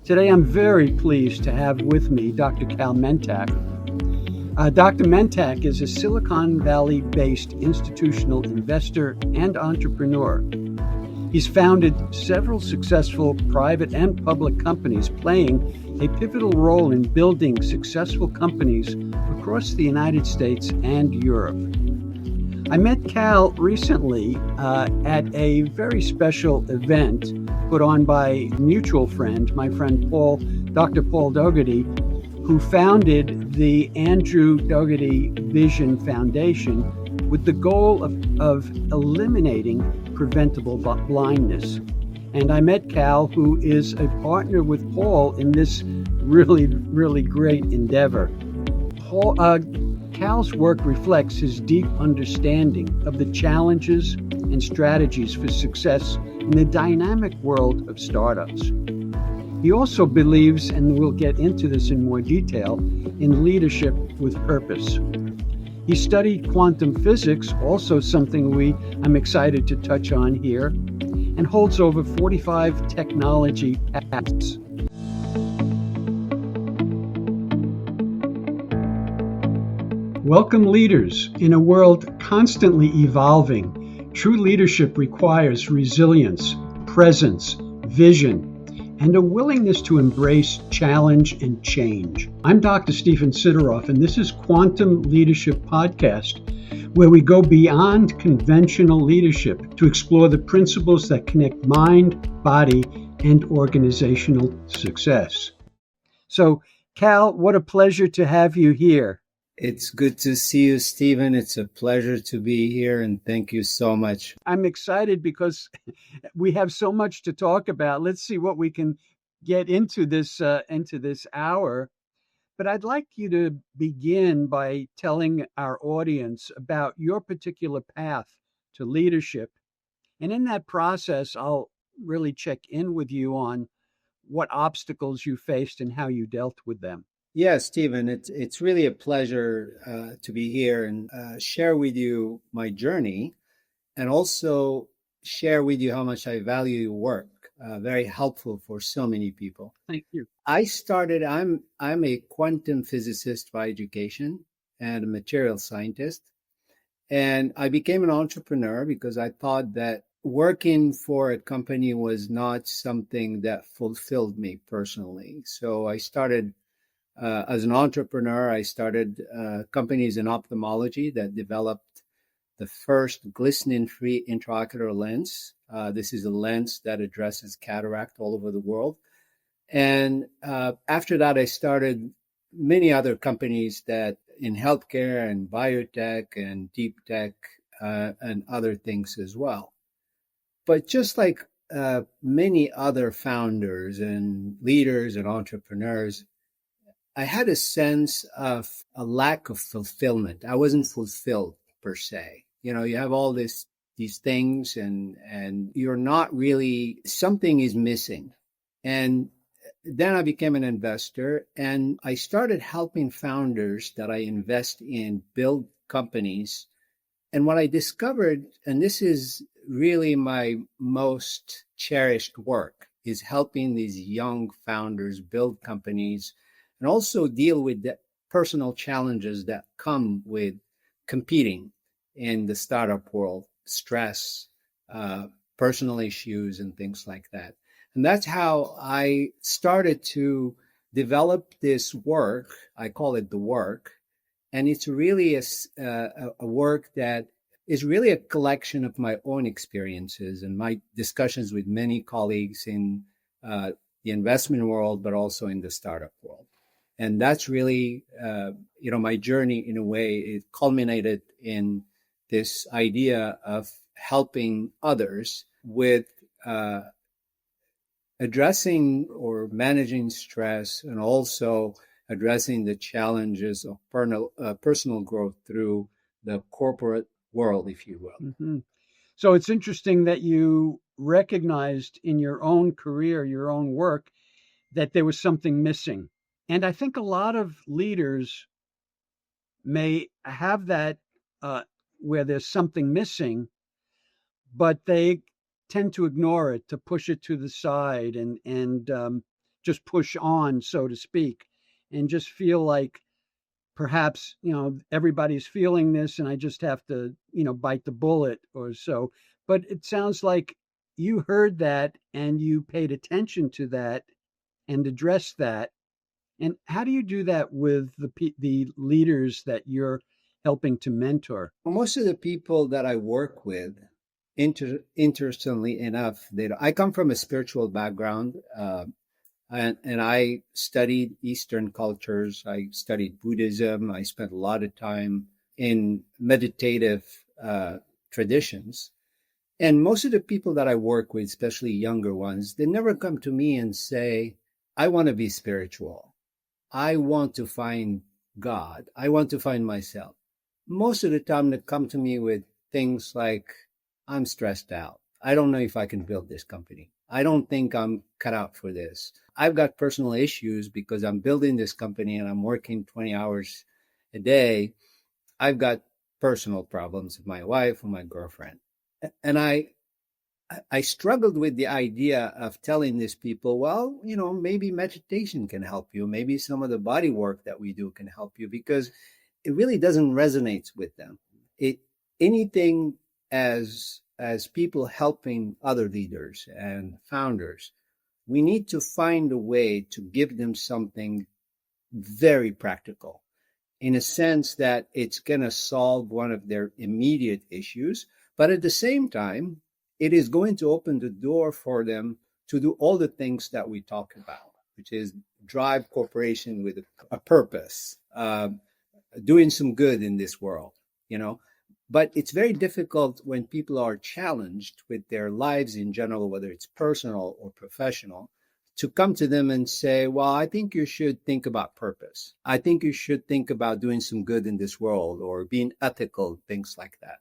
Today, I'm very pleased to have with me Dr. Kal Mentak. Dr. Mentak is a Silicon Valley-based institutional investor and entrepreneur. He's founded several successful private and public companies, playing a pivotal role in building successful companies across the United States and Europe. I met Kal recently at a very special event put on by a mutual friend, my friend Dr. Paul Dougherty, who founded the Andrew Dougherty Vision Foundation with the goal of eliminating preventable blindness. And I met Kal, who is a partner with Paul in this really, really great endeavor. Kal's work reflects his deep understanding of the challenges and strategies for success in the dynamic world of startups. He also believes, and we'll get into this in more detail, in leadership with purpose. He studied quantum physics, also something I'm excited to touch on here, and holds over 45 technology patents. Welcome, leaders. In a world constantly evolving, true leadership requires resilience, presence, vision, and a willingness to embrace challenge and change. I'm Dr. Stephen Sideroff, and this is Quantum Leadership Podcast, where we go beyond conventional leadership to explore the principles that connect mind, body, and organizational success. So, Kal, what a pleasure to have you here. It's good to see you, Stephen. It's a pleasure to be here, and thank you so much. I'm excited because we have so much to talk about. Let's see what we can get into this hour. But I'd like you to begin by telling our audience about your particular path to leadership. And in that process, I'll really check in with you on what obstacles you faced and how you dealt with them. Yes, Stephen, it's really a pleasure to be here and share with you my journey, and also share with you how much I value your work. Very helpful for so many people. Thank you. I'm a quantum physicist by education and a material scientist. And I became an entrepreneur because I thought that working for a company was not something that fulfilled me personally. So I started as an entrepreneur. I started companies in ophthalmology that developed the first glistening-free intraocular lens. This is a lens that addresses cataract all over the world. And after that, I started many other companies that in healthcare and biotech and deep tech and other things as well. But just like many other founders and leaders and entrepreneurs, I had a sense of a lack of fulfillment. I wasn't fulfilled per se. You know, you have all these things and you're not really, something is missing. And then I became an investor and I started helping founders that I invest in build companies. And what I discovered, and this is really my most cherished work, is helping these young founders build companies and also deal with the personal challenges that come with competing in the startup world, stress, personal issues, and things like that. And that's how I started to develop this work. I call it the work. And it's really a work that is really a collection of my own experiences and my discussions with many colleagues in the investment world, but also in the startup world. And that's really, my journey in a way. It culminated in this idea of helping others with addressing or managing stress and also addressing the challenges of personal growth through the corporate world, if you will. Mm-hmm. So it's interesting that you recognized in your own career, your own work, that there was something missing. And I think a lot of leaders may have that where there's something missing, but they tend to ignore it, to push it to the side and just push on, so to speak, and just feel like perhaps, everybody's feeling this and I just have to, bite the bullet or so. But it sounds like you heard that and you paid attention to that and addressed that. And how do you do that with the leaders that you're helping to mentor? Most of the people that I work with, interestingly enough, I come from a spiritual background, and I studied Eastern cultures. I studied Buddhism. I spent a lot of time in meditative traditions. And most of the people that I work with, especially younger ones, they never come to me and say, I want to be spiritual. I want to find God. I want to find myself. Most of the time they come to me with things like, I'm stressed out. I don't know if I can build this company. I don't think I'm cut out for this. I've got personal issues because I'm building this company and I'm working 20 hours a day. I've got personal problems with my wife or my girlfriend. And I struggled with the idea of telling these people, well, maybe meditation can help you. Maybe some of the body work that we do can help you, because it really doesn't resonate with them. Anything as people helping other leaders and founders, we need to find a way to give them something very practical, in a sense that it's going to solve one of their immediate issues, but at the same time, it is going to open the door for them to do all the things that we talk about, which is drive corporation with a purpose, doing some good in this world, But it's very difficult when people are challenged with their lives in general, whether it's personal or professional, to come to them and say, well, I think you should think about purpose. I think you should think about doing some good in this world or being ethical, things like that.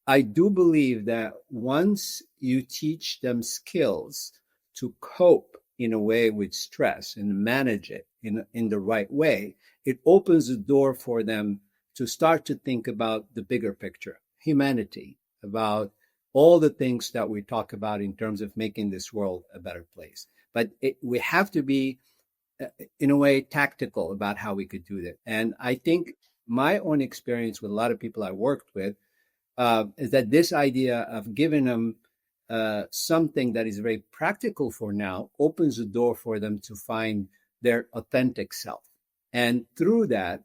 I do believe that once you teach them skills to cope in a way with stress and manage it in the right way, it opens the door for them to start to think about the bigger picture, humanity, about all the things that we talk about in terms of making this world a better place. But we have to be, in a way, tactical about how we could do that. And I think my own experience with a lot of people I worked with is that this idea of giving them something that is very practical for now opens the door for them to find their authentic self. And through that,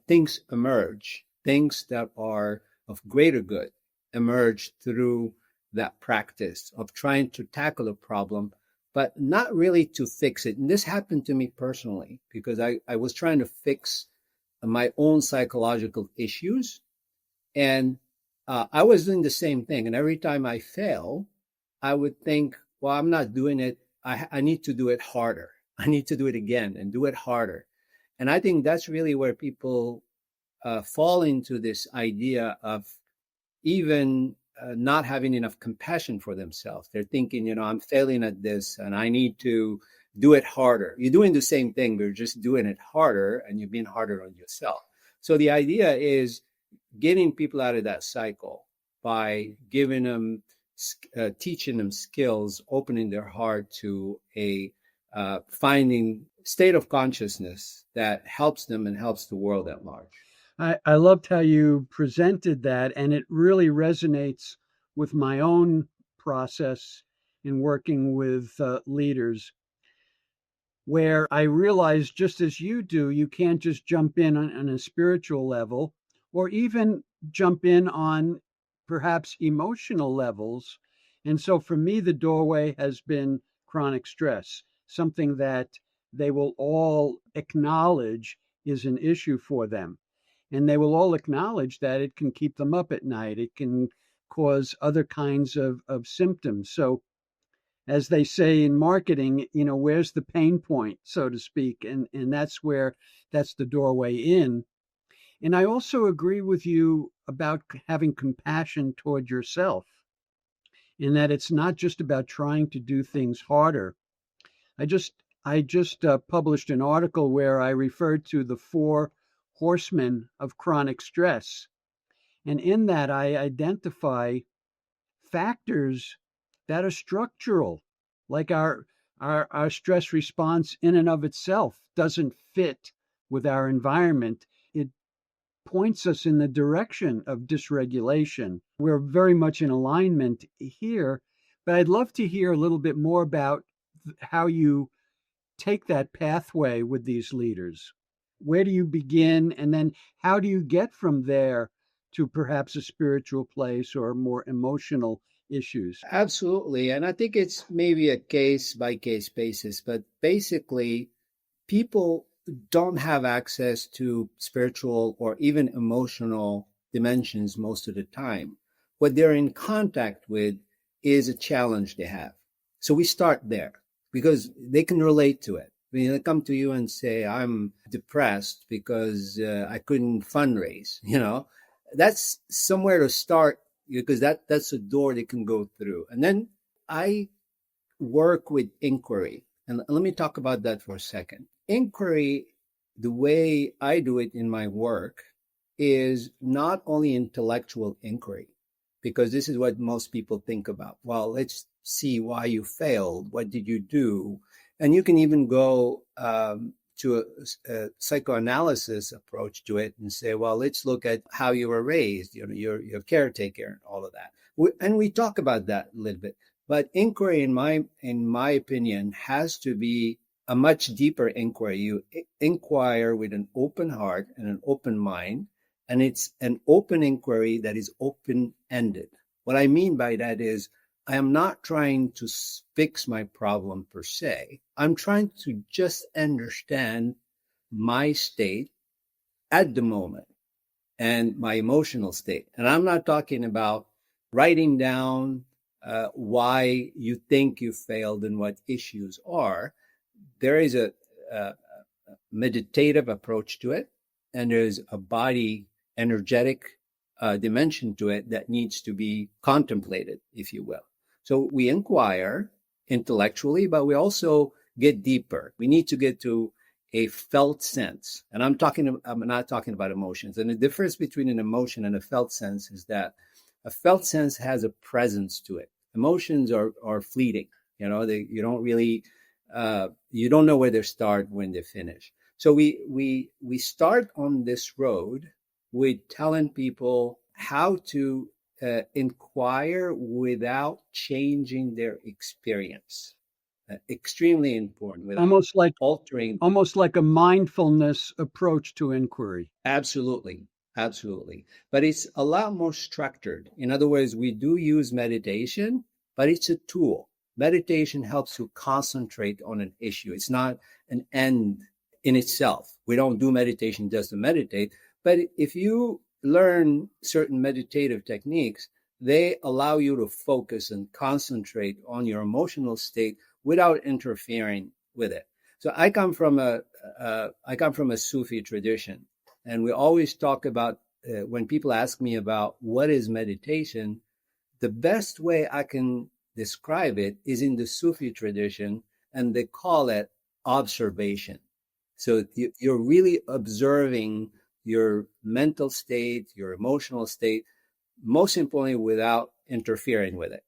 things emerge, things that are of greater good emerge through that practice of trying to tackle a problem, but not really to fix it. And this happened to me personally because I was trying to fix my own psychological issues. And I was doing the same thing. And every time I fail, I would think, well, I'm not doing it. I need to do it harder. I need to do it again and do it harder. And I think that's really where people fall into this idea of even not having enough compassion for themselves. They're thinking, I'm failing at this and I need to do it harder. You're doing the same thing, but you're just doing it harder and you're being harder on yourself. So the idea is getting people out of that cycle by giving them, teaching them skills, opening their heart to a finding state of consciousness that helps them and helps the world at large. I loved how you presented that, and it really resonates with my own process in working with leaders, where I realize, just as you do, you can't just jump in on a spiritual level or even jump in on perhaps emotional levels. And so for me, the doorway has been chronic stress, something that they will all acknowledge is an issue for them. And they will all acknowledge that it can keep them up at night. It can cause other kinds of symptoms. So, as they say in marketing, where's the pain point, so to speak? And that's the doorway in. And I also agree with you about having compassion toward yourself, in that it's not just about trying to do things harder. I just published an article where I referred to the 4 horsemen of chronic stress. And in that, I identify factors that are structural, like our our stress response in and of itself doesn't fit with our environment. It points us in the direction of dysregulation. We're very much in alignment here, but I'd love to hear a little bit more about how you take that pathway with these leaders. Where do you begin, and then how do you get from there to perhaps a spiritual place or more emotional issues? Absolutely. And I think it's maybe a case by case basis, but basically, people don't have access to spiritual or even emotional dimensions most of the time. What they're in contact with is a challenge they have. So we start there because they can relate to it. When they come to you and say, I'm depressed because I couldn't fundraise, that's somewhere to start because that's a door they can go through. And then I work with inquiry. And let me talk about that for a second. Inquiry, the way I do it in my work, is not only intellectual inquiry, because this is what most people think about. Well, let's see why you failed. What did you do? And you can even go to a psychoanalysis approach to it and say, well, let's look at how you were raised, your caretaker and all of that. And we talk about that a little bit. But inquiry, in my opinion, has to be a much deeper inquiry. You inquire with an open heart and an open mind, and it's an open inquiry that is open-ended. What I mean by that is I am not trying to fix my problem per se. I'm trying to just understand my state at the moment and my emotional state. And I'm not talking about writing down why you think you failed and what issues are. There is a meditative approach to it, and there's a body energetic dimension to it that needs to be contemplated, if you will. So we inquire intellectually, but we also get deeper. We need to get to a felt sense. And I'm not talking about emotions. And the difference between an emotion and a felt sense is that a felt sense has a presence to it. Emotions are fleeting. You don't really, you don't know where they start, when they finish. So we start on this road with telling people how to inquire without changing their experience. Extremely important. Without altering. Almost like a mindfulness approach to inquiry. Absolutely. But it's a lot more structured. In other words, we do use meditation, but it's a tool. Meditation helps you concentrate on an issue. It's not an end in itself. We don't do meditation just to meditate. But if you learn certain meditative techniques, they allow you to focus and concentrate on your emotional state without interfering with it. So I come from a Sufi tradition, and we always talk about when people ask me about what is meditation, the best way I can describe it is in the Sufi tradition, and they call it observation. So you're really observing your mental state, your emotional state, most importantly, without interfering with it,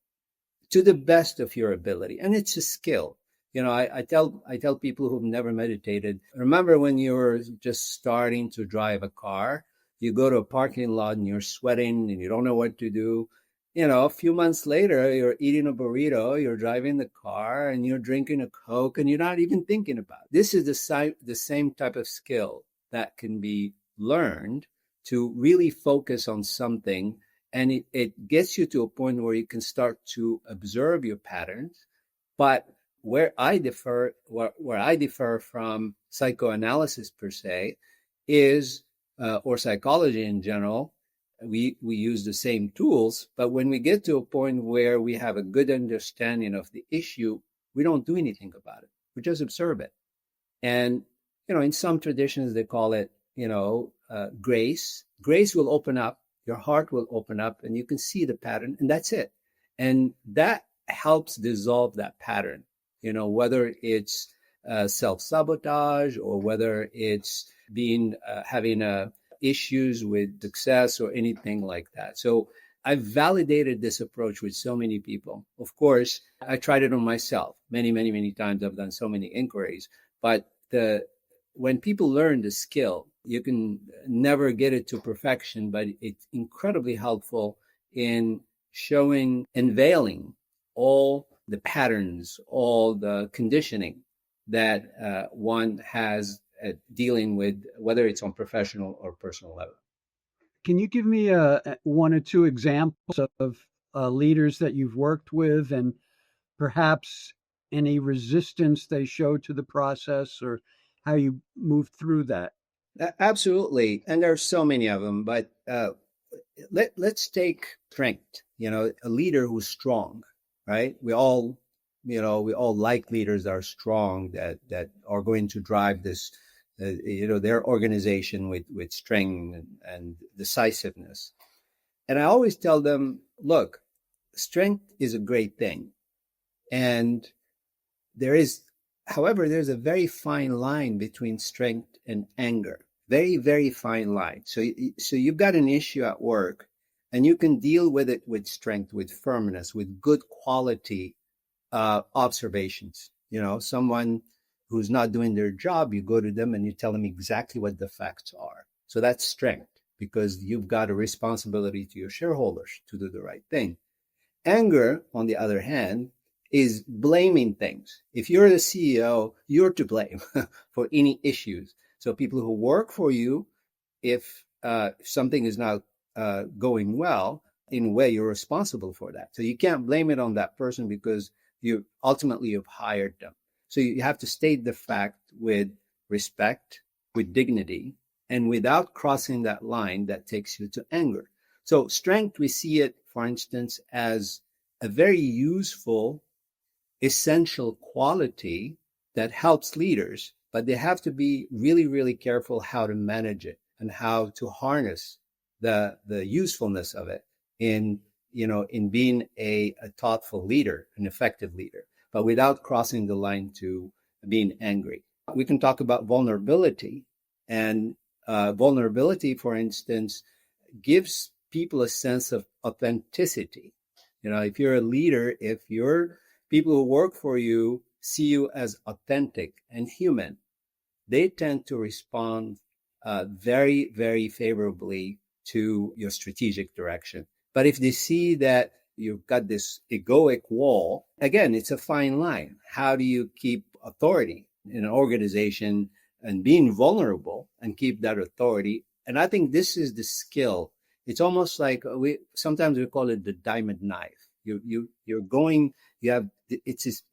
to the best of your ability. And it's a skill. I tell people who've never meditated, remember when you were just starting to drive a car, you go to a parking lot and you're sweating and you don't know what to do. A few months later, you're eating a burrito, you're driving the car, and you're drinking a Coke, and you're not even thinking about it. This is the same type of skill that can be learned to really focus on something, and it gets you to a point where you can start to observe your patterns. But where I differ from psychoanalysis per se is, or psychology in general, we use the same tools, but when we get to a point where we have a good understanding of the issue, we don't do anything about it. We just observe it. And, in some traditions, they call it, grace. Grace will open up, your heart will open up, and you can see the pattern, and that's it. And that helps dissolve that pattern, whether it's self-sabotage or whether it's having issues with success or anything like that. So I've validated this approach with so many people. Of course, I tried it on myself many, many, many times. I've done so many inquiries, but when people learn the skill, you can never get it to perfection, but it's incredibly helpful in showing, unveiling all the patterns, all the conditioning that one has dealing with, whether it's on professional or personal level. Can you give me one or two examples of leaders that you've worked with and perhaps any resistance they showed to the process or how you moved through that? Absolutely. And there are so many of them, but let's take strength, a leader who's strong, right? We all like leaders that are strong, that are going to drive this, their organization with strength and decisiveness. And I always tell them, look, strength is a great thing. And however, there's a very fine line between strength and anger. Very, very fine line. So you've got an issue at work, and you can deal with it with strength, with firmness, with good quality observations. Someone who's not doing their job, you go to them and you tell them exactly what the facts are. So that's strength, because you've got a responsibility to your shareholders to do the right thing. Anger, on the other hand, is blaming things. If you're the CEO, you're to blame for any issues. So people who work for you, if something is not going well, in a way, you're responsible for that. So you can't blame it on that person, because you've hired them. So you have to state the fact with respect, with dignity, and without crossing that line that takes you to anger. So strength, we see it, for instance, as a very useful, essential quality that helps leaders, but they have to be really, really careful how to manage it and how to harness the usefulness of it in being a thoughtful leader, an effective leader, but without crossing the line to being angry. We can talk about vulnerability, and vulnerability, for instance, gives people a sense of authenticity. If you're a leader, if your people who work for you see you as authentic and human, they tend to respond very, very favorably to your strategic direction. But if they see that you've got this egoic wall, again, it's a fine line. How do you keep authority in an organization and being vulnerable and keep that authority? And I think this is the skill. It's almost like sometimes we call it the diamond knife. It's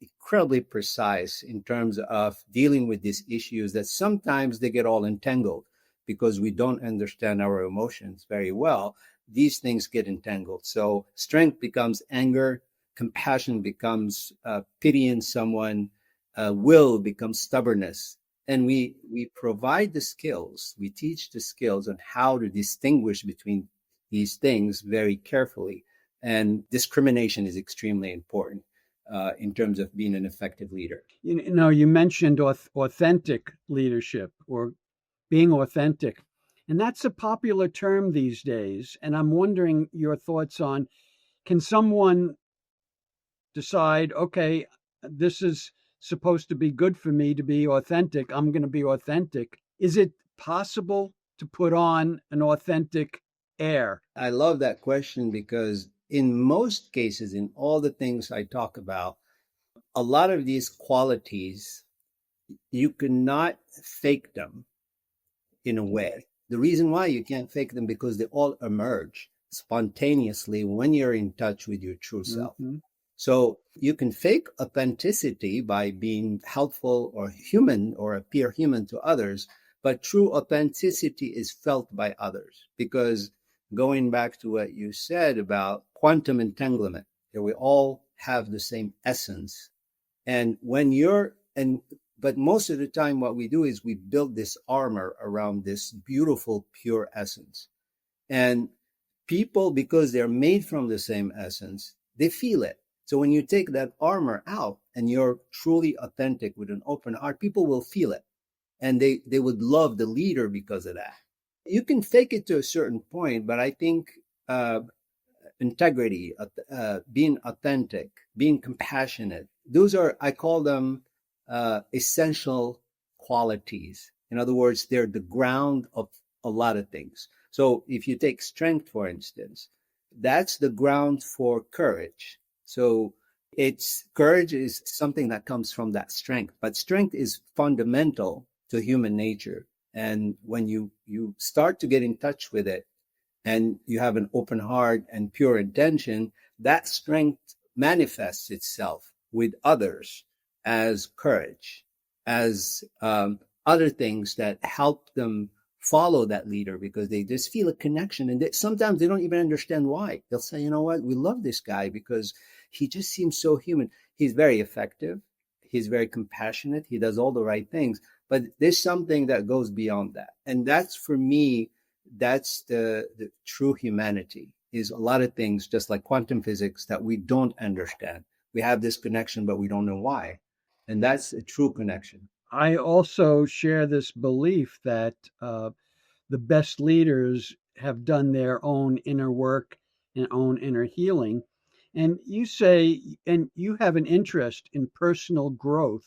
incredibly precise in terms of dealing with these issues that sometimes they get all entangled because we don't understand our emotions very well. These things get entangled. So strength becomes anger, compassion becomes pitying someone, will becomes stubbornness. And we provide the skills, we teach the skills on how to distinguish between these things very carefully. And discrimination is extremely important in terms of being an effective leader. You mentioned authentic leadership or being authentic. And that's a popular term these days. And I'm wondering your thoughts on, can someone decide, okay, this is supposed to be good for me to be authentic. I'm going to be authentic. Is it possible to put on an authentic air? I love that question, because in most cases, in all the things I talk about, a lot of these qualities, you cannot fake them in a way. The reason why you can't fake them, because they all emerge spontaneously when you're in touch with your true self. Mm-hmm. So you can fake authenticity by being helpful or human or appear human to others, but true authenticity is felt by others. Because going back to what you said about quantum entanglement, we all have the same essence. And but most of the time what we do is we build this armor around this beautiful, pure essence. And people, because they're made from the same essence, they feel it. So when you take that armor out and you're truly authentic with an open heart, people will feel it. And they would love the leader because of that. You can fake it to a certain point, but I think integrity, being authentic, being compassionate. Those are, I call them essential qualities. In other words, they're the ground of a lot of things. So if you take strength, for instance, that's the ground for courage. So courage is something that comes from that strength, but strength is fundamental to human nature. And when you start to get in touch with it and you have an open heart and pure intention, that strength manifests itself with others as courage, as other things that help them follow that leader because they just feel a connection. And sometimes they don't even understand why. They'll say, you know what, we love this guy because he just seems so human. He's very effective. He's very compassionate. He does all the right things. But there's something that goes beyond that. And that's, for me, that's the true humanity, is a lot of things, just like quantum physics, that we don't understand. We have this connection, but we don't know why. And that's a true connection. I also share this belief that the best leaders have done their own inner work and own inner healing. And you say, and you have an interest in personal growth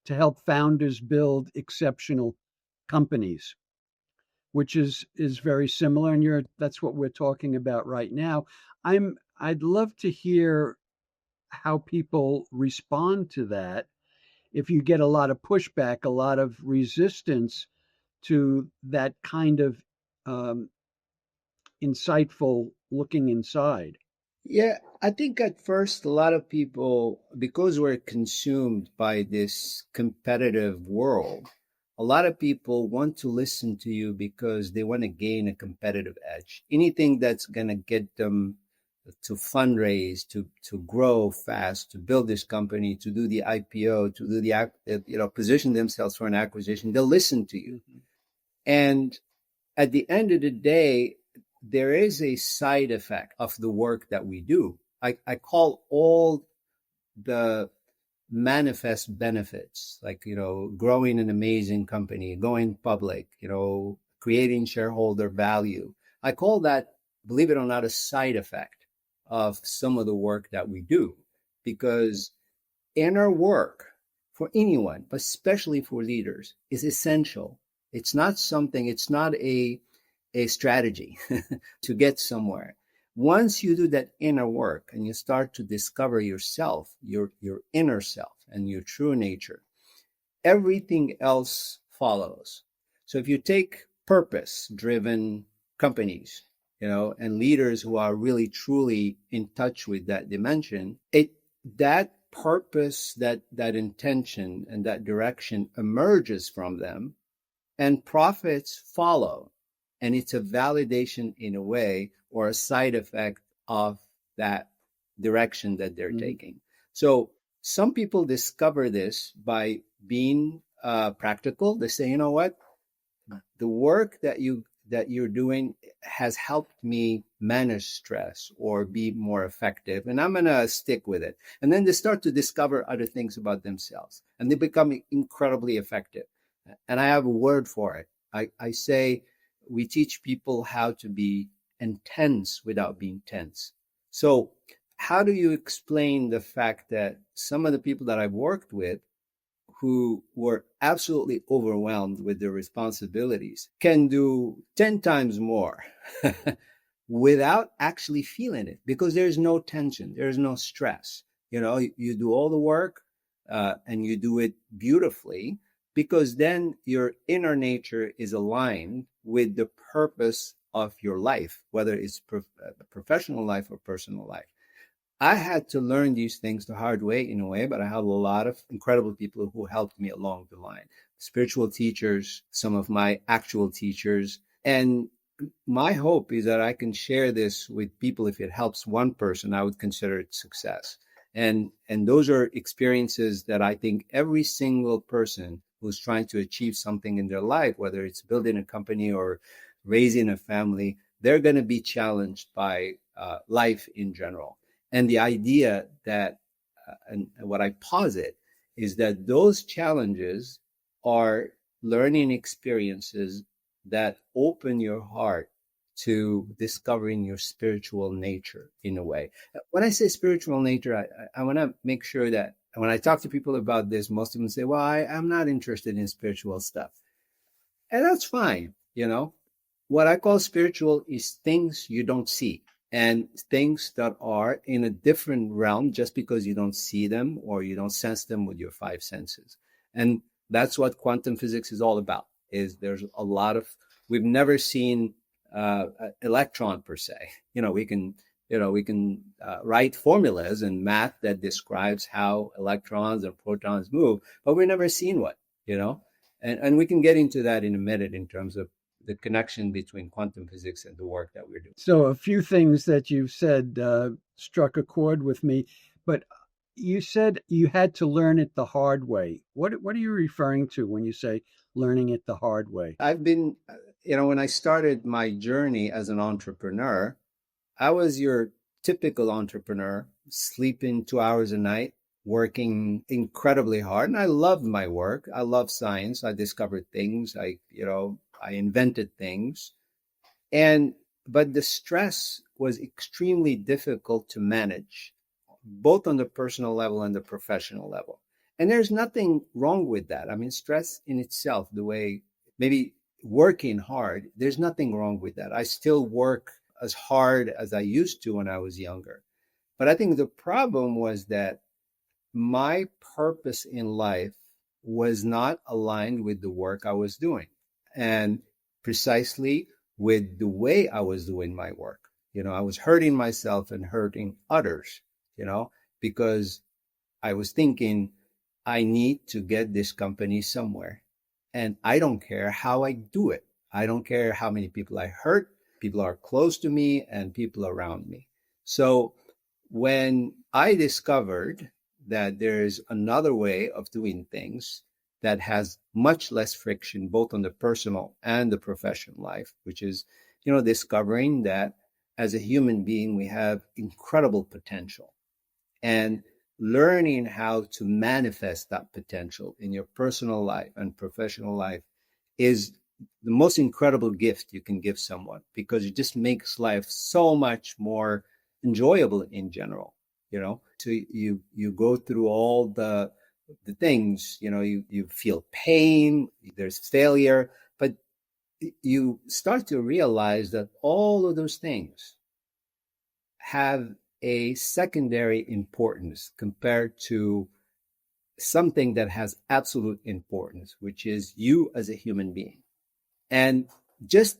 to help founders build exceptional companies, which is very similar. And that's what we're talking about right now. I'd love to hear how people respond to that. If you get a lot of pushback, a lot of resistance to that kind of um, insightful looking inside. Yeah, I think at first a lot of people, because we're consumed by this competitive world, a lot of people want to listen to you because they want to gain a competitive edge. Anything that's going to get them to fundraise, to grow fast, to build this company, to do the IPO, to do position themselves for an acquisition, they'll listen to you. Mm-hmm. And at the end of the day, there is a side effect of the work that we do. I call all the manifest benefits, like, growing an amazing company, going public, creating shareholder value. I call that, believe it or not, a side effect of some of the work that we do, because inner work for anyone, but especially for leaders, is essential. It's not a strategy to get somewhere. Once you do that inner work and you start to discover yourself, your inner self and your true nature, everything else follows. So if you take purpose-driven companies, and leaders who are really truly in touch with that dimension, that purpose, that intention and that direction emerges from them, and profits follow. And it's a validation in a way, or a side effect of that direction that they're taking. So some people discover this by being practical. They say, you know what, the work that you're doing has helped me manage stress or be more effective, and I'm going to stick with it. And then they start to discover other things about themselves, and they become incredibly effective. And I have a word for it. I say we teach people how to be intense without being tense. So how do you explain the fact that some of the people that I've worked with, who were absolutely overwhelmed with their responsibilities, can do 10 times more without actually feeling it? Because there's no tension, there's no stress. You do all the work and you do it beautifully, because then your inner nature is aligned with the purpose of your life, whether it's professional life or personal life. I had to learn these things the hard way, in a way, but I had a lot of incredible people who helped me along the line. Spiritual teachers, some of my actual teachers. And my hope is that I can share this with people. If it helps one person, I would consider it success. And those are experiences that I think every single person who's trying to achieve something in their life, whether it's building a company or raising a family, they're going to be challenged by life in general. And the idea that, and what I posit, is that those challenges are learning experiences that open your heart to discovering your spiritual nature in a way. When I say spiritual nature, I want to make sure that when I talk to people about this, most of them say, well, I'm not interested in spiritual stuff. And that's fine. What I call spiritual is things you don't see and things that are in a different realm just because you don't see them or you don't sense them with your five senses. And that's what quantum physics is all about. Is there's a lot of we've never seen electron per se. We can write formulas and math that describes how electrons and protons move, but we've never seen one. And we can get into that in a minute in terms of the connection between quantum physics and the work that we're doing. So, a few things that you've said struck a chord with me, but you said you had to learn it the hard way. What are you referring to when you say learning it the hard way? I've been, when I started my journey as an entrepreneur, I was your typical entrepreneur, sleeping 2 hours a night, working incredibly hard. And I loved my work. I love science. I discovered things. I invented things. But the stress was extremely difficult to manage, both on the personal level and the professional level. And there's nothing wrong with that. I mean, stress in itself, the way maybe working hard, there's nothing wrong with that. I still work as hard as I used to when I was younger. But I think the problem was that my purpose in life was not aligned with the work I was doing and precisely with the way I was doing my work. I was hurting myself and hurting others, because I was thinking I need to get this company somewhere. And I don't care how I do it. I don't care how many people I hurt. People are close to me and people around me. So when I discovered that there's another way of doing things that has much less friction, both on the personal and the professional life, which is, discovering that as a human being, we have incredible potential, and learning how to manifest that potential in your personal life and professional life is the most incredible gift you can give someone, because it just makes life so much more enjoyable in general. So you go through all the things, you feel pain, there's failure, but you start to realize that all of those things have a secondary importance compared to something that has absolute importance, which is you as a human being. And just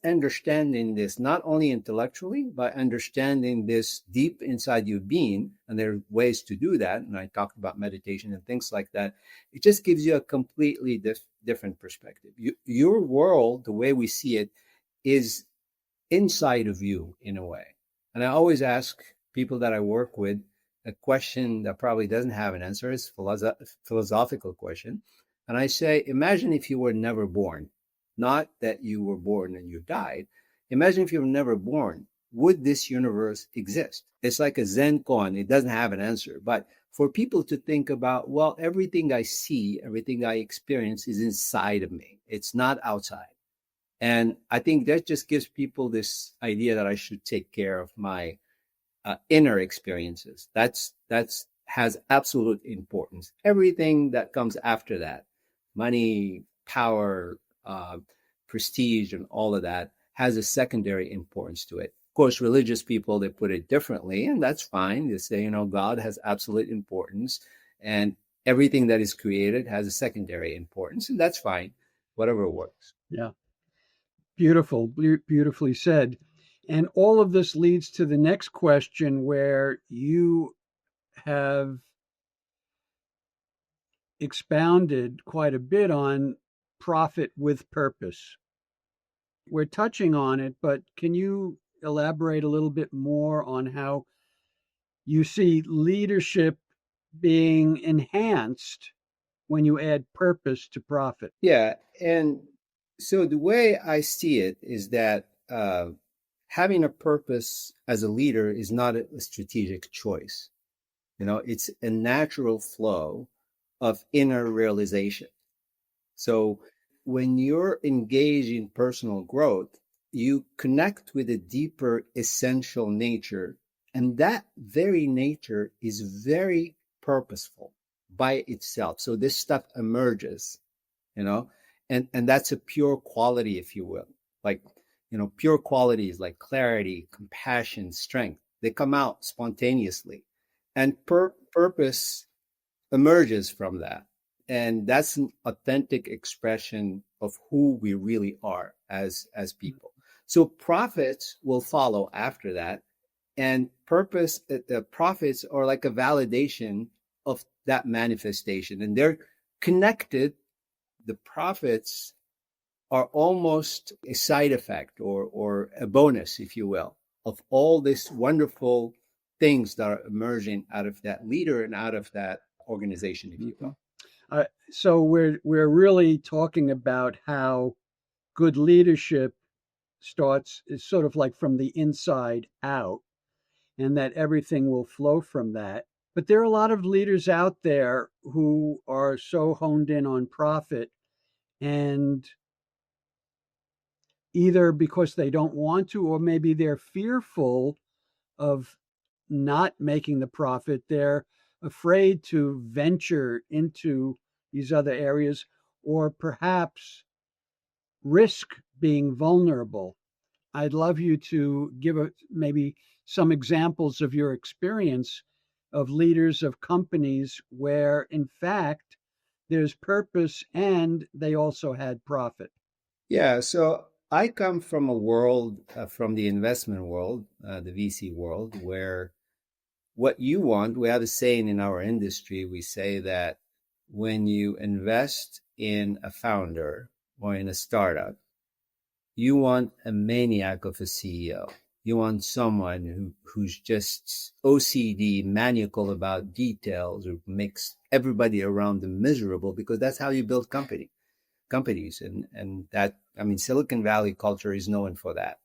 understanding this, not only intellectually, but understanding this deep inside your being, and there are ways to do that, and I talked about meditation and things like that, it just gives you a completely different perspective. Your world, the way we see it, is inside of you in a way. And I always ask people that I work with a question that probably doesn't have an answer. It's a philosophical question. And I say, imagine if you were never born. Not that you were born and you died. Imagine if you were never born. Would this universe exist? It's like a Zen koan. It doesn't have an answer. But for people to think about, well, everything I see, everything I experience is inside of me. It's not outside. And I think that just gives people this idea that I should take care of my inner experiences. That's has absolute importance. Everything that comes after that, money, power, prestige, and all of that, has a secondary importance to it. Of course, religious people, they put it differently, and that's fine. They say, God has absolute importance, and everything that is created has a secondary importance, and that's fine. Whatever works. Yeah. Beautiful, beautifully said. And all of this leads to the next question, where you have expounded quite a bit on profit with purpose. We're touching on it, but can you elaborate a little bit more on how you see leadership being enhanced when you add purpose to profit? Yeah. And so the way I see it is that having a purpose as a leader is not a strategic choice. It's a natural flow of inner realization. So when you're engaged in personal growth, you connect with a deeper essential nature, and that very nature is very purposeful by itself. So this stuff emerges, you know, and that's a pure quality, if you will. Like, pure qualities like clarity, compassion, strength, they come out spontaneously, and purpose emerges from that. And that's an authentic expression of who we really are as people. So profits will follow after that. And the profits are like a validation of that manifestation. And they're connected. The profits are almost a side effect or a bonus, if you will, of all these wonderful things that are emerging out of that leader and out of that organization, if you will. So we're really talking about how good leadership starts is sort of like from the inside out, and that everything will flow from that. But there are a lot of leaders out there who are so honed in on profit, and either because they don't want to, or maybe they're fearful of not making the profit, they're afraid to venture into these other areas, or perhaps risk being vulnerable. I'd love you to give maybe some examples of your experience of leaders of companies where, in fact, there's purpose and they also had profit. Yeah, so I come from a world, from the investment world, the VC world, where what you want, we have a saying in our industry, we say that when you invest in a founder or in a startup, you want a maniac of a CEO. You want someone who's just OCD, maniacal about details, who makes everybody around them miserable, because that's how you build companies. And that, I mean, Silicon Valley culture is known for that.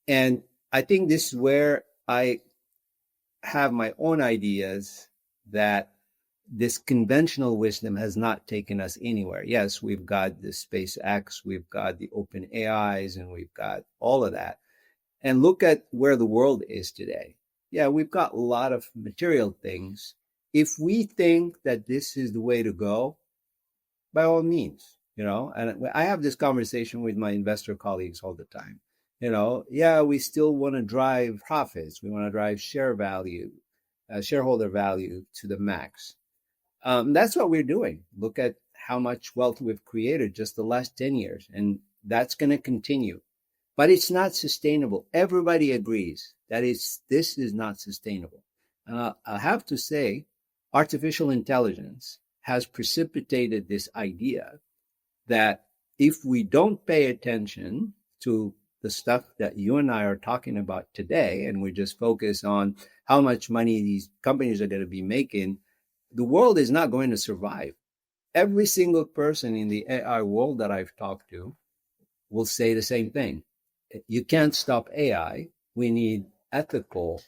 And I think this is where I have my own ideas that this conventional wisdom has not taken us anywhere. Yes, we've got the SpaceX, we've got the open AIs, and we've got all of that. And look at where the world is today. Yeah, we've got a lot of material things. If we think that this is the way to go, by all means, and I have this conversation with my investor colleagues all the time. Yeah, we still want to drive profits. We want to drive shareholder value to the max. That's what we're doing. Look at how much wealth we've created just the last 10 years, and that's going to continue. But it's not sustainable. Everybody agrees that this is not sustainable. And I have to say, artificial intelligence has precipitated this idea that if we don't pay attention to the stuff that you and I are talking about today, and we just focus on how much money these companies are going to be making, the world is not going to survive. Every single person in the AI world that I've talked to will say the same thing. You can't stop AI. We need ethical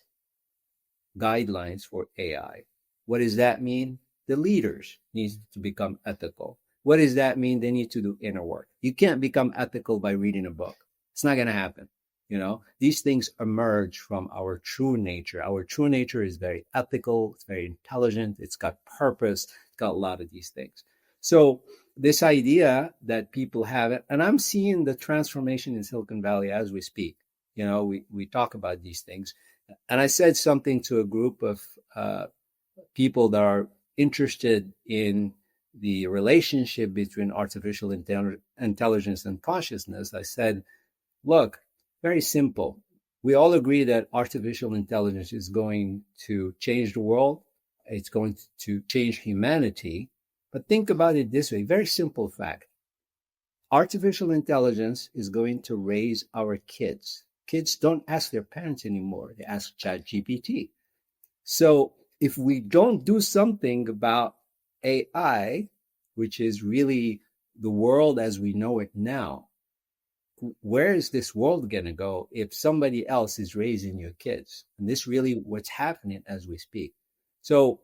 guidelines for AI. What does that mean? The leaders need to become ethical. What does that mean? They need to do inner work. You can't become ethical by reading a book. It's not going to happen. These things emerge from our true nature. Our true nature is very ethical. It's very intelligent. It's got purpose. It's got a lot of these things. So this idea that people have it, and I'm seeing the transformation in Silicon Valley as we speak. We talk about these things. And I said something to a group of people that are interested in the relationship between artificial intelligence and consciousness. I said, look, very simple. We all agree that artificial intelligence is going to change the world. It's going to change humanity. But think about it this way, very simple fact. Artificial intelligence is going to raise our kids. Kids don't ask their parents anymore. They ask ChatGPT. So if we don't do something about AI, which is really the world as we know it now, where is this world going to go if somebody else is raising your kids? And this really what's happening as we speak. So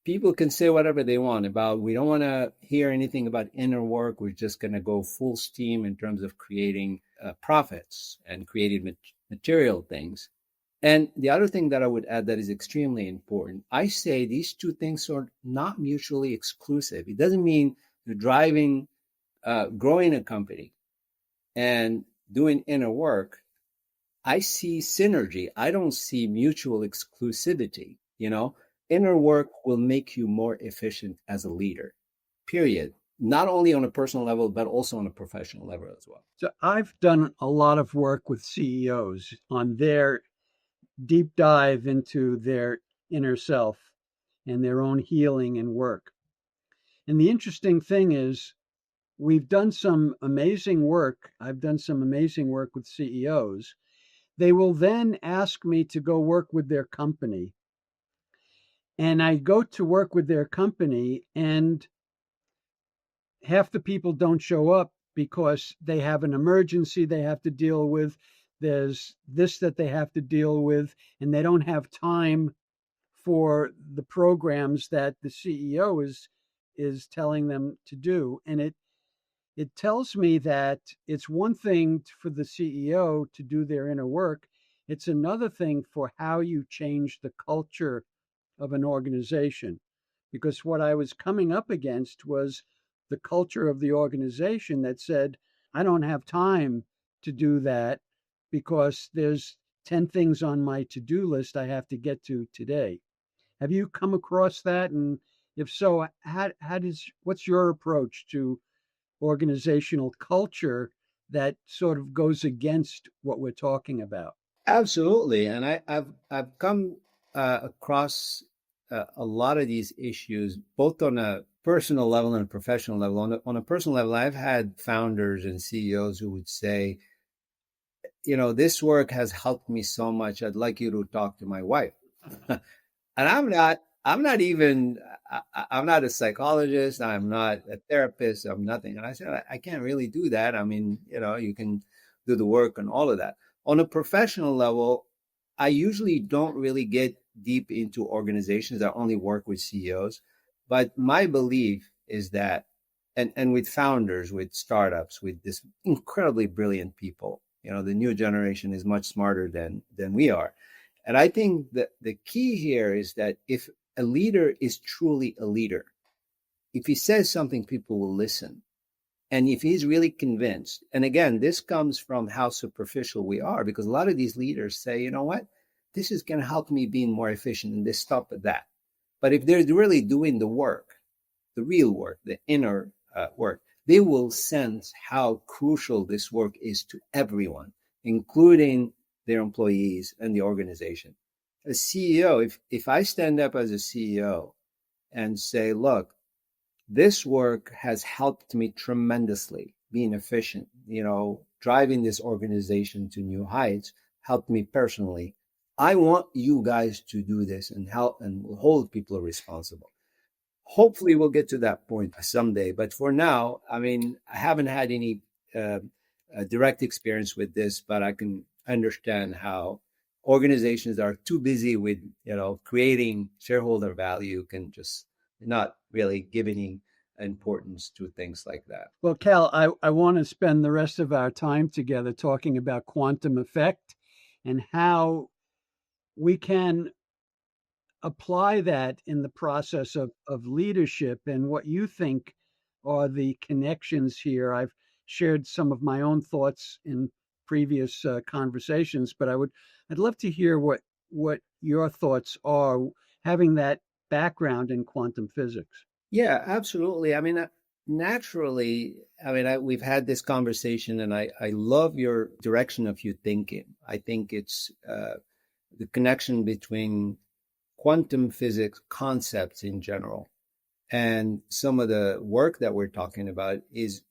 people can say whatever they want about, we don't want to hear anything about inner work. We're just going to go full steam in terms of creating profits and created material things. And the other thing that I would add that is extremely important, I say these two things are not mutually exclusive. It doesn't mean you're growing a company and doing inner work. I see synergy. I don't see mutual exclusivity. Inner work will make you more efficient as a leader, period. Not only on a personal level, but also on a professional level as well. So I've done a lot of work with CEOs on their deep dive into their inner self and their own healing and work. And the interesting thing is, we've done some amazing work. I've done some amazing work with CEOs. They will then ask me to go work with their company. And I go to work with their company, and half the people don't show up because they have an emergency they have to deal with. There's this that they have to deal with, and they don't have time for the programs that the CEO is telling them to do. And it tells me that it's one thing for the CEO to do their inner work. It's another thing for how you change the culture of an organization. Because what I was coming up against was the culture of the organization that said, I don't have time to do that because there's 10 things on my to do list I have to get to today. Have you come across that? And if so, what's your approach to organizational culture that sort of goes against what we're talking about? Absolutely, and I've come across a lot of these issues, both on a personal level and a professional level. On a personal level, I've had founders and CEOs who would say, this work has helped me so much. I'd like you to talk to my wife. And I'm not even, I'm not a psychologist. I'm not a therapist. I'm nothing. And I said, I can't really do that. I mean, you can do the work and all of that. On a professional level, I usually don't really get deep into organizations that only work with CEOs. But my belief is that, and with founders, with startups, with this incredibly brilliant people, the new generation is much smarter than we are. And I think that the key here is that if a leader is truly a leader, if he says something, people will listen. And if he's really convinced, and again, this comes from how superficial we are, because a lot of these leaders say, you know what, this is going to help me being more efficient, and they stop at that. But if they're really doing the work, the real work, the inner work, they will sense how crucial this work is to everyone, including their employees and the organization. A CEO, if I stand up as a CEO and say, look, this work has helped me tremendously being efficient, driving this organization to new heights, helped me personally. I want you guys to do this and help and hold people responsible. Hopefully we'll get to that point someday. But for now, I mean, I haven't had any direct experience with this, but I can understand how organizations that are too busy with, creating shareholder value can just not really give any importance to things like that. Well, Kal, I want to spend the rest of our time together talking about quantum effect and how we can apply that in the process of leadership and what you think are the connections here. I've shared some of my own thoughts in previous conversations, but I'd love to hear what your thoughts are, having that background in quantum physics. Yeah, absolutely. I mean, naturally, we've had this conversation, and I love your direction of your thinking. I think it's the connection between quantum physics concepts in general and some of the work that we're talking about is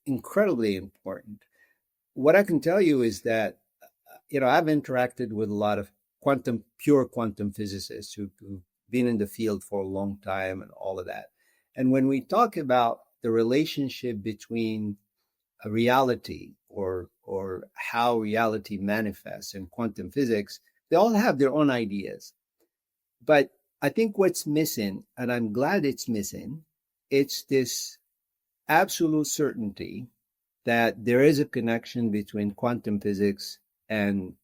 incredibly important. What I can tell you is that, I've interacted with a lot of pure quantum physicists who've been in the field for a long time and all of that. And when we talk about the relationship between a reality or how reality manifests in quantum physics, they all have their own ideas. But I think what's missing, and I'm glad it's missing, it's this absolute certainty that there is a connection between quantum physics and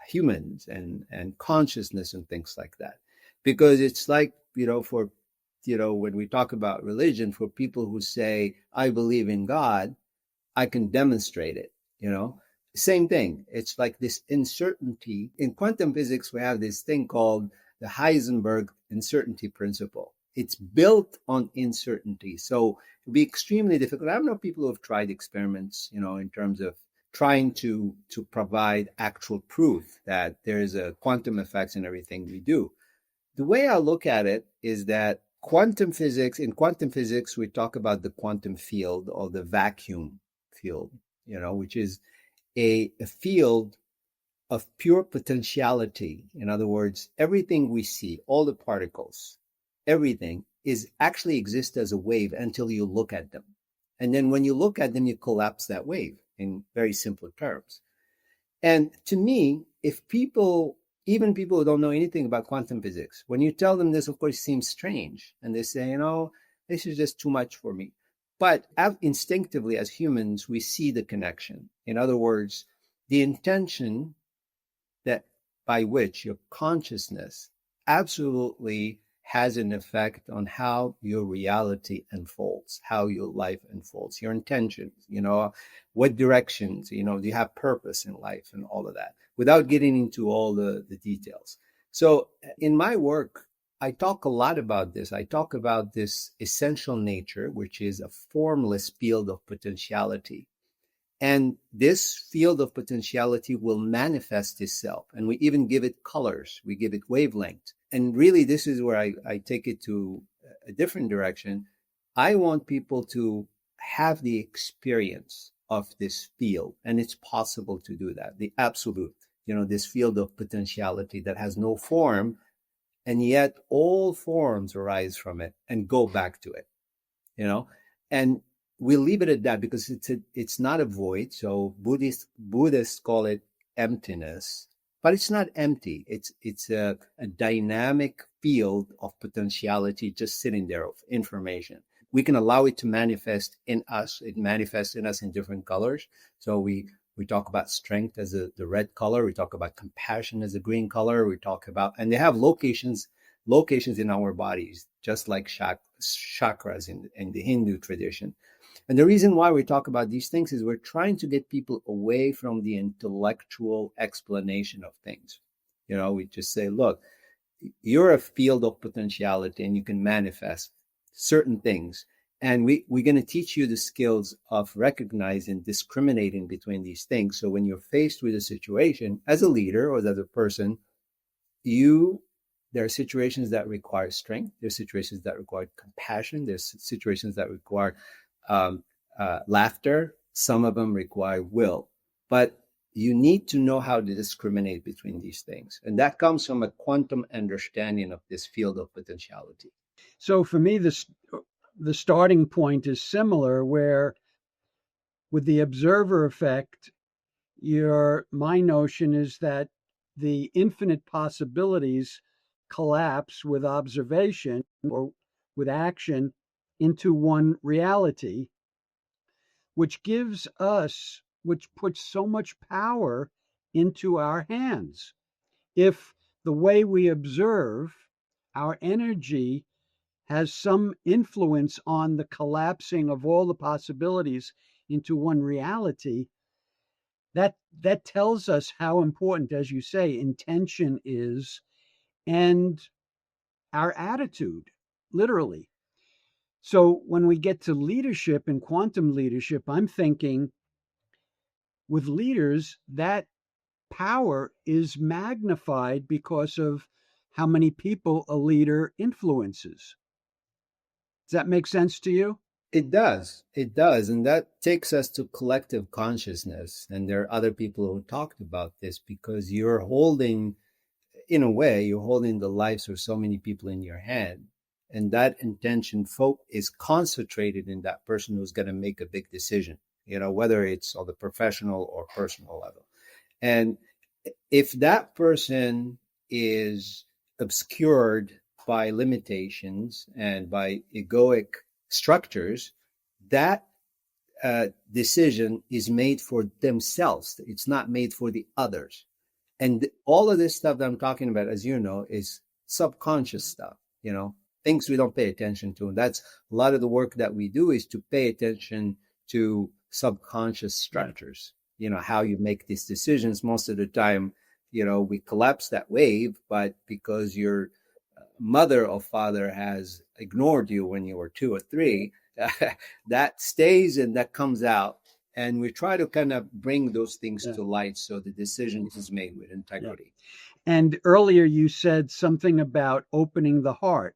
humans and consciousness and things like that. Because it's like, for, when we talk about religion, for people who say, I believe in God, I can demonstrate it, Same thing. It's like this uncertainty. In quantum physics, we have this thing called the Heisenberg uncertainty principle. It's built on uncertainty. So it'd be extremely difficult. I know people who have tried experiments, in terms of trying to provide actual proof that there is a quantum effects in everything we do. The way I look at it is that in quantum physics, we talk about the quantum field or the vacuum field, which is a field of pure potentiality. In other words, everything we see, all the particles, everything is actually exists as a wave until you look at them. And then when you look at them, you collapse that wave in very simple terms. And to me, if even people who don't know anything about quantum physics, when you tell them this, of course, seems strange. And they say, this is just too much for me. But instinctively, as humans, we see the connection. In other words, the intention that by which your consciousness absolutely has an effect on how your reality unfolds, how your life unfolds, your intentions, what directions, do you have purpose in life and all of that, without getting into all the details. So in my work, I talk a lot about this. I talk about this essential nature, which is a formless field of potentiality. And this field of potentiality will manifest itself. And we even give it colors. We give it wavelength. And really, this is where I take it to a different direction. I want people to have the experience of this field. And it's possible to do that. The absolute, this field of potentiality that has no form. And yet all forms arise from it and go back to it, and we'll leave it at that because it's not a void. So Buddhists call it emptiness, but it's not empty. It's a dynamic field of potentiality just sitting there of information. We can allow it to manifest in us. It manifests in us in different colors. So we talk about strength as the red color. We talk about compassion as a green color. We talk about, and they have locations in our bodies, just like chakras in the Hindu tradition. And the reason why we talk about these things is we're trying to get people away from the intellectual explanation of things. We just say, look, you're a field of potentiality and you can manifest certain things. And we're going to teach you the skills of recognizing, discriminating between these things. So when you're faced with a situation as a leader or as a person, there are situations that require strength. There's situations that require compassion. There's situations that require laughter. Some of them require will. But you need to know how to discriminate between these things. And that comes from a quantum understanding of this field of potentiality. So for me, the starting point is similar, where with the observer effect, my notion is that the infinite possibilities collapse with observation or with action into one reality, which puts so much power into our hands. If the way we observe, our energy has some influence on the collapsing of all the possibilities into one reality, that tells us how important, as you say, intention is, and our attitude, literally. So when we get to leadership and quantum leadership, I'm thinking with leaders, that power is magnified because of how many people a leader influences. Does that make sense to you? It does. It does. And that takes us to collective consciousness. And there are other people who talked about this, because you're holding, in a way, you're holding the lives of so many people in your hand. And that intention is concentrated in that person who's going to make a big decision, whether it's on the professional or personal level. And if that person is obscured by limitations and by egoic structures, that decision is made for themselves. It's not made for the others. And all of this stuff that I'm talking about, as you know, is subconscious stuff, things we don't pay attention to. And that's a lot of the work that we do, is to pay attention to subconscious structures, how you make these decisions. Most of the time, we collapse that wave, but because your mother or father has ignored you when you were 2 or 3, that stays and that comes out. And we try to kind of bring those things to light so the decision is made with integrity. Yeah. And earlier you said something about opening the heart.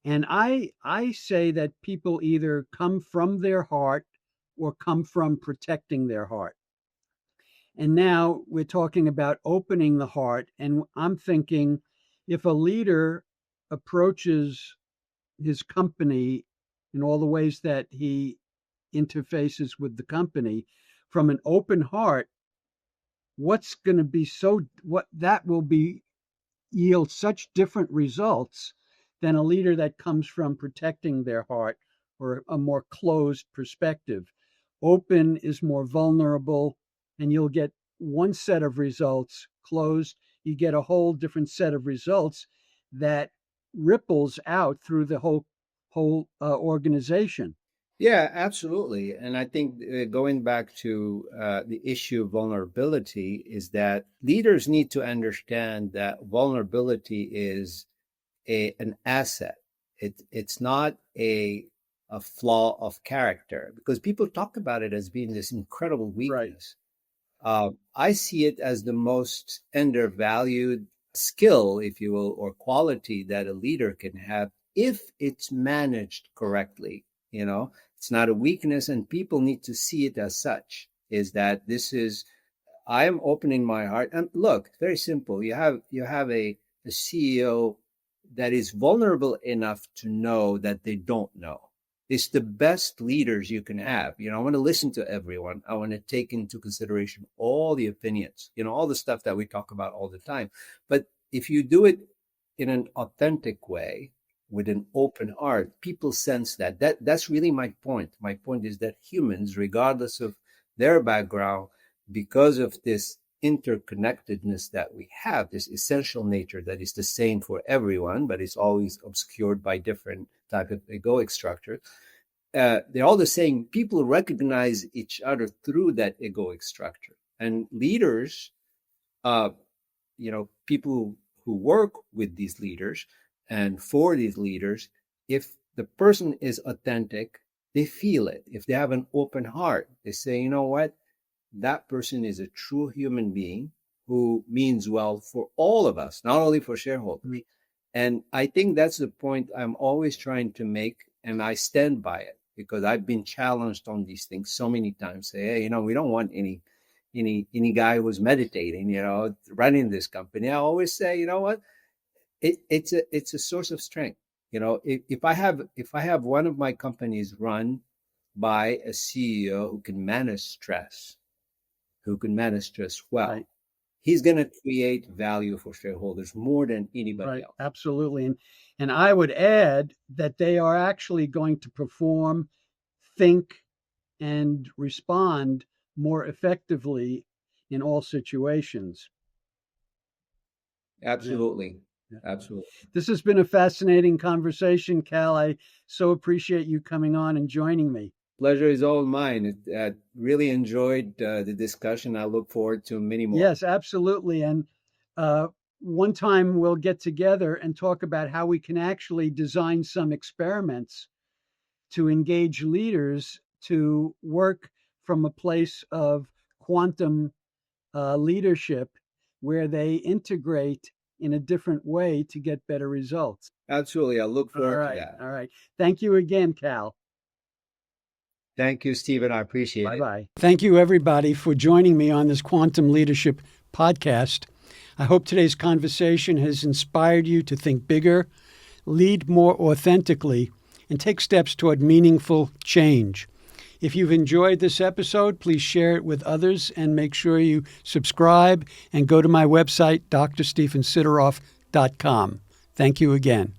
And I say that people either come from their heart or come from protecting their heart. And now we're talking about opening the heart. And I'm thinking, if a leader approaches his company in all the ways that he interfaces with the company from an open heart, what's going to be what that will be yield such different results than a leader that comes from protecting their heart or a more closed perspective. Open is more vulnerable, and you'll get one set of results. Closed, you get a whole different set of results that ripples out through the whole organization. Yeah, absolutely. And I think going back to the issue of vulnerability is that leaders need to understand that vulnerability is an asset. It's not a flaw of character, because people talk about it as being this incredible weakness. Right. I see it as the most undervalued skill, if you will, or quality that a leader can have if it's managed correctly. It's not a weakness, and people need to see it as such, is that I am opening my heart. And look, very simple. You have a CEO that is vulnerable enough to know that they don't know. It's the best leaders you can have. I want to listen to everyone. I want to take into consideration all the opinions, all the stuff that we talk about all the time. But if you do it in an authentic way, with an open heart, people sense that's really my point. My point is that humans, regardless of their background, because of this interconnectedness that we have, this essential nature that is the same for everyone, but it's always obscured by different type of egoic structure. They're all the same. People recognize each other through that egoic structure. And leaders, people who work with these leaders and for these leaders, if the person is authentic, they feel it. If they have an open heart, they say, you know what? That person is a true human being who means well for all of us, not only for shareholders. Mm-hmm. And I think that's the point I'm always trying to make, and I stand by it, because I've been challenged on these things so many times. Say, hey, we don't want any guy who's meditating, running this company. I always say, you know what? It's a source of strength. If I have one of my companies run by a CEO who can manage stress well, right, he's going to create value for shareholders more than anybody else. Absolutely. And I would add that they are actually going to perform, think, and respond more effectively in all situations. Absolutely. Yeah. Absolutely. This has been a fascinating conversation, Kal. I so appreciate you coming on and joining me. Pleasure is all mine. I really enjoyed the discussion. I look forward to many more. Yes, absolutely. And one time we'll get together and talk about how we can actually design some experiments to engage leaders to work from a place of quantum leadership, where they integrate in a different way to get better results. Absolutely. I look forward to that. All right. Thank you again, Kal. Thank you, Stephen. I appreciate it. Bye-bye. Thank you, everybody, for joining me on this Quantum Leadership podcast. I hope today's conversation has inspired you to think bigger, lead more authentically, and take steps toward meaningful change. If you've enjoyed this episode, please share it with others and make sure you subscribe and go to my website, drstephensideroff.com. Thank you again.